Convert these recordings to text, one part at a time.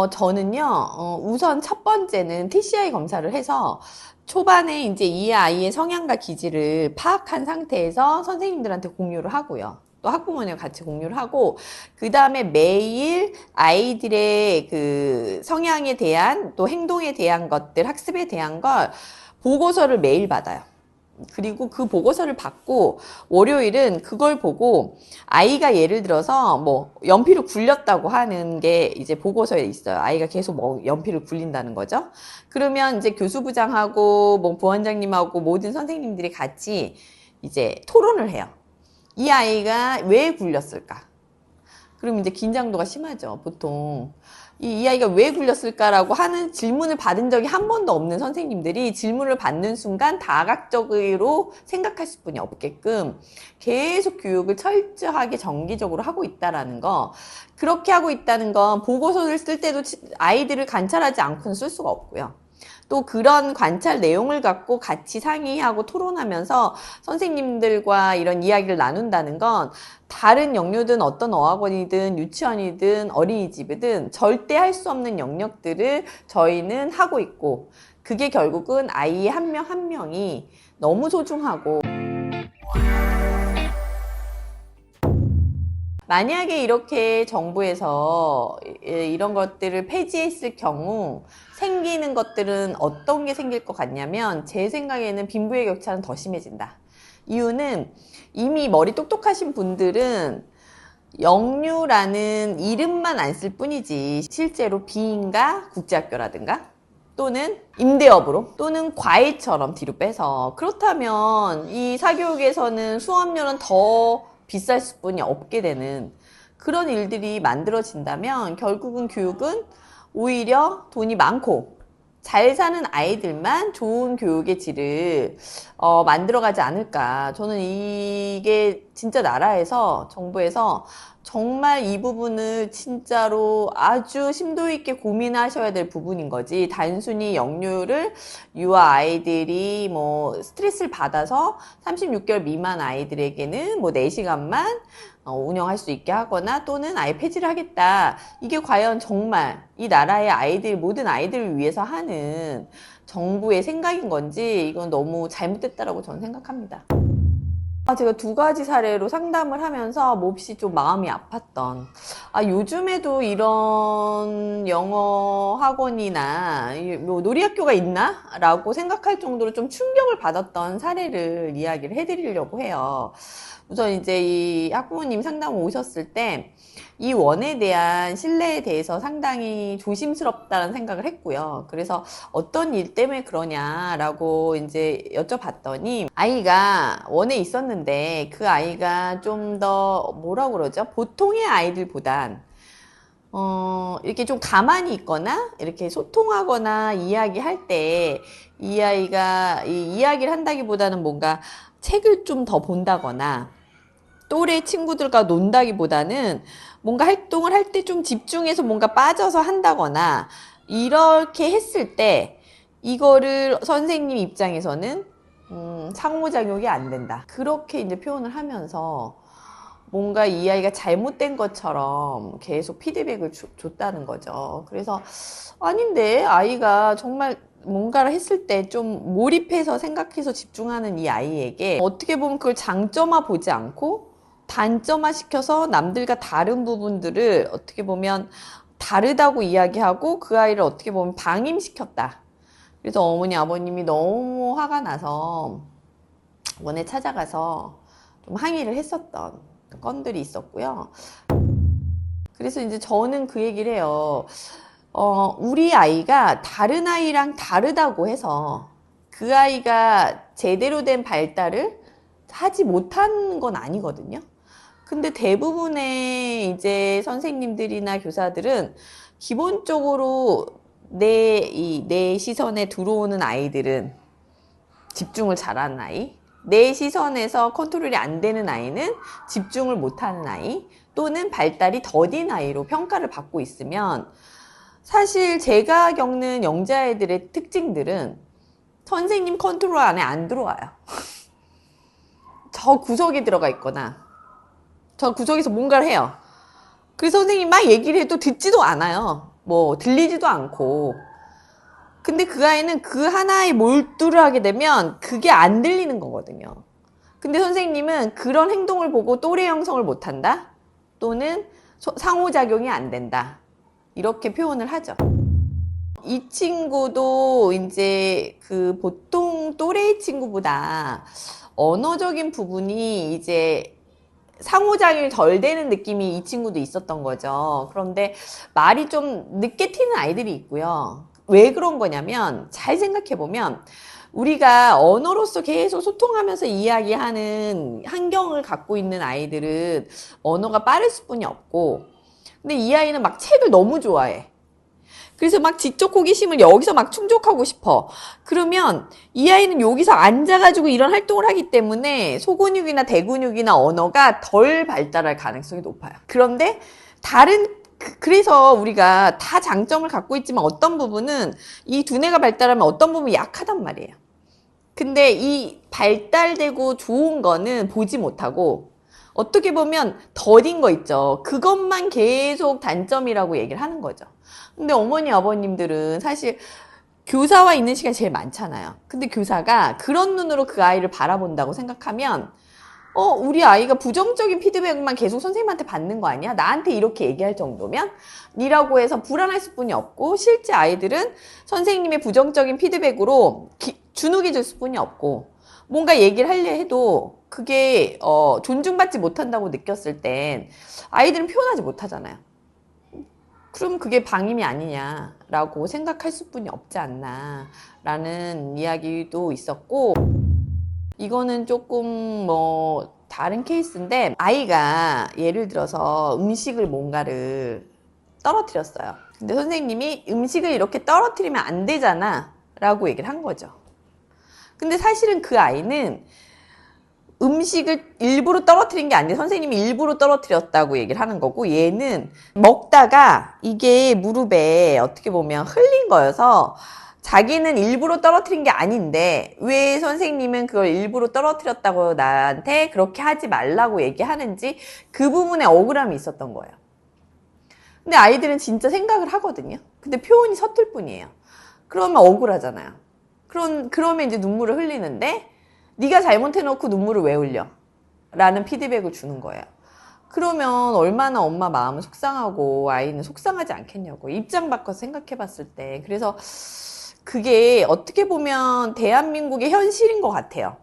저는요, 우선 첫 번째는 TCI 검사를 해서 초반에 이제 이 아이의 성향과 기질을 파악한 상태에서 선생님들한테 공유를 하고요. 또 학부모님과 같이 공유를 하고, 그 다음에 매일 아이들의 그 성향에 대한 또 행동에 대한 것들, 학습에 대한 걸 보고서를 매일 받아요. 그리고 그 보고서를 받고 월요일은 그걸 보고 아이가 예를 들어서 뭐 연필을 굴렸다고 하는 게 이제 보고서에 있어요. 아이가 계속 뭐 연필을 굴린다는 거죠. 그러면 이제 교수부장하고 뭐 부원장님하고 모든 선생님들이 같이 이제 토론을 해요. 이 아이가 왜 굴렸을까? 그럼 이제 긴장도가 심하죠, 보통. 이 아이가 왜 굴렸을까라고 하는 질문을 받은 적이 한 번도 없는 선생님들이 질문을 받는 순간 다각적으로 생각할 수뿐이 없게끔 계속 교육을 철저하게 정기적으로 하고 있다라는 거. 그렇게 하고 있다는 건 보고서를 쓸 때도 아이들을 관찰하지 않고는 쓸 수가 없고요. 또 그런 관찰 내용을 갖고 같이 상의하고 토론하면서 선생님들과 이런 이야기를 나눈다는 건 다른 영유든 어떤 어학원이든 유치원이든 어린이집이든 절대 할 수 없는 영역들을 저희는 하고 있고, 그게 결국은 아이 한 명 한 명이 너무 소중하고, 만약에 이렇게 정부에서 이런 것들을 폐지했을 경우 생기는 것들은 어떤 게 생길 것 같냐면, 제 생각에는 빈부의 격차는 더 심해진다. 이유는 이미 머리 똑똑하신 분들은 영유라는 이름만 안 쓸 뿐이지 실제로 비인가 국제학교라든가 또는 임대업으로 또는 과외처럼 뒤로 빼서, 그렇다면 이 사교육에서는 수업료는 더 비쌀 수뿐이 없게 되는 그런 일들이 만들어진다면 결국은 교육은 오히려 돈이 많고 잘 사는 아이들만 좋은 교육의 질을 만들어가지 않을까. 저는 이게 진짜 나라에서 정부에서 정말 이 부분을 진짜로 아주 심도 있게 고민하셔야 될 부분인 거지. 단순히 영유를 유아 아이들이 뭐 스트레스를 받아서 36개월 미만 아이들에게는 뭐 4시간만 운영할 수 있게 하거나 또는 아예 폐지를 하겠다. 이게 과연 정말 이 나라의 아이들, 모든 아이들을 위해서 하는 정부의 생각인 건지 이건 너무 잘못됐다라고 저는 생각합니다. 제가 2가지 사례로 상담을 하면서 몹시 좀 마음이 아팠던, 요즘에도 이런 영어 학원이나 뭐 놀이학교가 있나? 라고 생각할 정도로 좀 충격을 받았던 사례를 이야기를 해드리려고 해요. 우선 이제 이 학부모님 상담 오셨을 때 이 원에 대한 신뢰에 대해서 상당히 조심스럽다는 생각을 했고요. 그래서 어떤 일 때문에 그러냐라고 이제 여쭤봤더니, 아이가 원에 있었는데 그 아이가 좀 더 뭐라고 그러죠? 보통의 아이들보단 이렇게 좀 가만히 있거나 이렇게 소통하거나 이야기할 때 이 아이가 이야기를 한다기보다는 뭔가 책을 좀 더 본다거나 또래 친구들과 논다기보다는 뭔가 활동을 할 때 좀 집중해서 뭔가 빠져서 한다거나 이렇게 했을 때 이거를 선생님 입장에서는 상호작용이 안 된다. 그렇게 이제 표현을 하면서 뭔가 이 아이가 잘못된 것처럼 계속 피드백을 줬다는 거죠. 그래서 아닌데 아이가 정말 뭔가를 했을 때 좀 몰입해서 생각해서 집중하는 이 아이에게 어떻게 보면 그걸 장점화 보지 않고 단점화 시켜서 남들과 다른 부분들을 어떻게 보면 다르다고 이야기하고 그 아이를 어떻게 보면 방임시켰다. 그래서 어머니 아버님이 너무 화가 나서 원에 찾아가서 좀 항의를 했었던 건들이 있었고요. 그래서 이제 저는 그 얘기를 해요. 우리 아이가 다른 아이랑 다르다고 해서 그 아이가 제대로 된 발달을 하지 못한 건 아니거든요. 근데 대부분의 이제 선생님들이나 교사들은 기본적으로 내 시선에 들어오는 아이들은 집중을 잘하는 아이, 내 시선에서 컨트롤이 안 되는 아이는 집중을 못하는 아이 또는 발달이 더딘 아이로 평가를 받고 있으면, 사실 제가 겪는 영재아이들의 특징들은 선생님 컨트롤 안에 안 들어와요. 저 구석에 들어가 있거나 저 구석에서 뭔가를 해요. 그래서 선생님 막 얘기를 해도 듣지도 않아요. 뭐 들리지도 않고. 근데 그 아이는 그 하나에 몰두를 하게 되면 그게 안 들리는 거거든요. 근데 선생님은 그런 행동을 보고 또래 형성을 못한다? 또는 상호작용이 안 된다. 이렇게 표현을 하죠. 이 친구도 이제 그 보통 또래의 친구보다 언어적인 부분이 이제 상호작용이 덜 되는 느낌이 이 친구도 있었던 거죠. 그런데 말이 좀 늦게 튀는 아이들이 있고요. 왜 그런 거냐면 잘 생각해보면 우리가 언어로서 계속 소통하면서 이야기하는 환경을 갖고 있는 아이들은 언어가 빠를 수뿐이 없고, 근데 이 아이는 막 책을 너무 좋아해. 그래서 막 지적 호기심을 여기서 막 충족하고 싶어. 그러면 이 아이는 여기서 앉아가지고 이런 활동을 하기 때문에 소근육이나 대근육이나 언어가 덜 발달할 가능성이 높아요. 그런데 그래서 우리가 다 장점을 갖고 있지만 어떤 부분은 이 두뇌가 발달하면 어떤 부분이 약하단 말이에요. 근데 이 발달되고 좋은 거는 보지 못하고 어떻게 보면 더딘 거 있죠. 그것만 계속 단점이라고 얘기를 하는 거죠. 근데 어머니 아버님들은 사실 교사와 있는 시간이 제일 많잖아요. 근데 교사가 그런 눈으로 그 아이를 바라본다고 생각하면 우리 아이가 부정적인 피드백만 계속 선생님한테 받는 거 아니야? 나한테 이렇게 얘기할 정도면? 이라고 해서 불안할 수뿐이 없고, 실제 아이들은 선생님의 부정적인 피드백으로 주눅이 들 수뿐이 없고, 뭔가 얘기를 하려 해도 그게 존중받지 못한다고 느꼈을 땐 아이들은 표현하지 못하잖아요. 그럼 그게 방임이 아니냐라고 생각할 수뿐이 없지 않나라는 이야기도 있었고, 이거는 조금 뭐 다른 케이스인데, 아이가 예를 들어서 음식을 뭔가를 떨어뜨렸어요. 근데 선생님이 음식을 이렇게 떨어뜨리면 안 되잖아 라고 얘기를 한 거죠. 근데 사실은 그 아이는 음식을 일부러 떨어뜨린 게 아니라 선생님이 일부러 떨어뜨렸다고 얘기를 하는 거고, 얘는 먹다가 이게 무릎에 어떻게 보면 흘린 거여서 자기는 일부러 떨어뜨린 게 아닌데 왜 선생님은 그걸 일부러 떨어뜨렸다고 나한테 그렇게 하지 말라고 얘기하는지, 그 부분에 억울함이 있었던 거예요. 근데 아이들은 진짜 생각을 하거든요. 근데 표현이 서툴 뿐이에요. 그러면 억울하잖아요. 그러면 이제 눈물을 흘리는데, 네가 잘못해놓고 눈물을 왜 흘려? 라는 피드백을 주는 거예요. 그러면 얼마나 엄마 마음은 속상하고 아이는 속상하지 않겠냐고, 입장 바꿔서 생각해 봤을 때. 그래서 그게 어떻게 보면 대한민국의 현실인 것 같아요.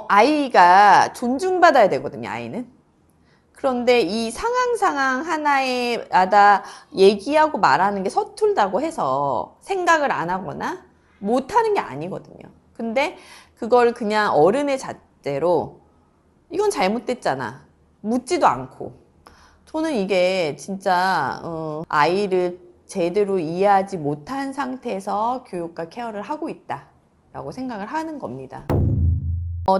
아이가 존중받아야 되거든요, 아이는. 그런데 이 상황 하나에마다 얘기하고 말하는 게 서툴다고 해서 생각을 안 하거나 못하는 게 아니거든요. 근데 그걸 그냥 어른의 잣대로 이건 잘못됐잖아, 묻지도 않고. 저는 이게 진짜 아이를 제대로 이해하지 못한 상태에서 교육과 케어를 하고 있다라고 생각을 하는 겁니다.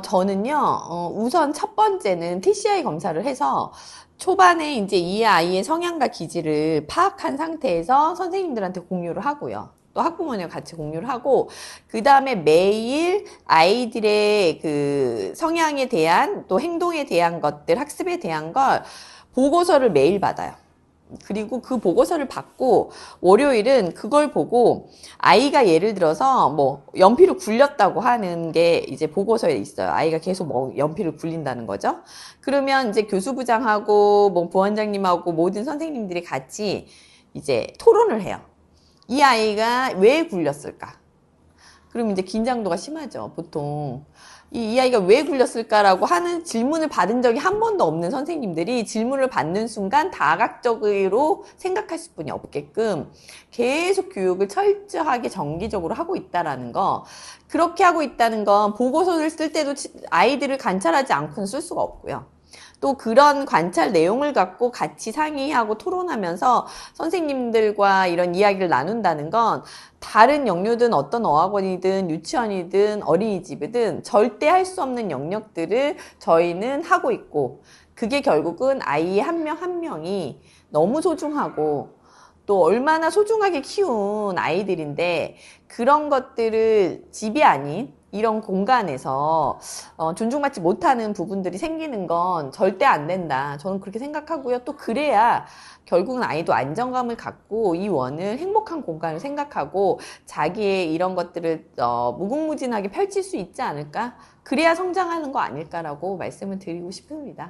저는요, 우선 첫 번째는 TCI 검사를 해서 초반에 이제 이 아이의 성향과 기질을 파악한 상태에서 선생님들한테 공유를 하고요. 또 학부모님과 같이 공유를 하고, 그 다음에 매일 아이들의 그 성향에 대한, 또 행동에 대한 것들, 학습에 대한 걸 보고서를 매일 받아요. 그리고 그 보고서를 받고 월요일은 그걸 보고, 아이가 예를 들어서 뭐 연필을 굴렸다고 하는 게 이제 보고서에 있어요. 아이가 계속 뭐 연필을 굴린다는 거죠. 그러면 이제 교수부장하고 뭐 부원장님하고 모든 선생님들이 같이 이제 토론을 해요. 이 아이가 왜 굴렸을까? 그럼 이제 긴장도가 심하죠, 보통. 이 아이가 왜 굴렸을까라고 하는 질문을 받은 적이 한 번도 없는 선생님들이 질문을 받는 순간 다각적으로 생각할 수뿐이 없게끔 계속 교육을 철저하게 정기적으로 하고 있다라는 거. 그렇게 하고 있다는 건 보고서를 쓸 때도 아이들을 관찰하지 않고는 쓸 수가 없고요. 또 그런 관찰 내용을 갖고 같이 상의하고 토론하면서 선생님들과 이런 이야기를 나눈다는 건 다른 영유든 어떤 어학원이든 유치원이든 어린이집이든 절대 할 수 없는 영역들을 저희는 하고 있고, 그게 결국은 아이 한 명 한 명이 너무 소중하고 또 얼마나 소중하게 키운 아이들인데, 그런 것들을 집이 아닌 이런 공간에서 존중받지 못하는 부분들이 생기는 건 절대 안 된다. 저는 그렇게 생각하고요. 또 그래야 결국은 아이도 안정감을 갖고 이 원을 행복한 공간을 생각하고 자기의 이런 것들을 무궁무진하게 펼칠 수 있지 않을까? 그래야 성장하는 거 아닐까라고 말씀을 드리고 싶습니다.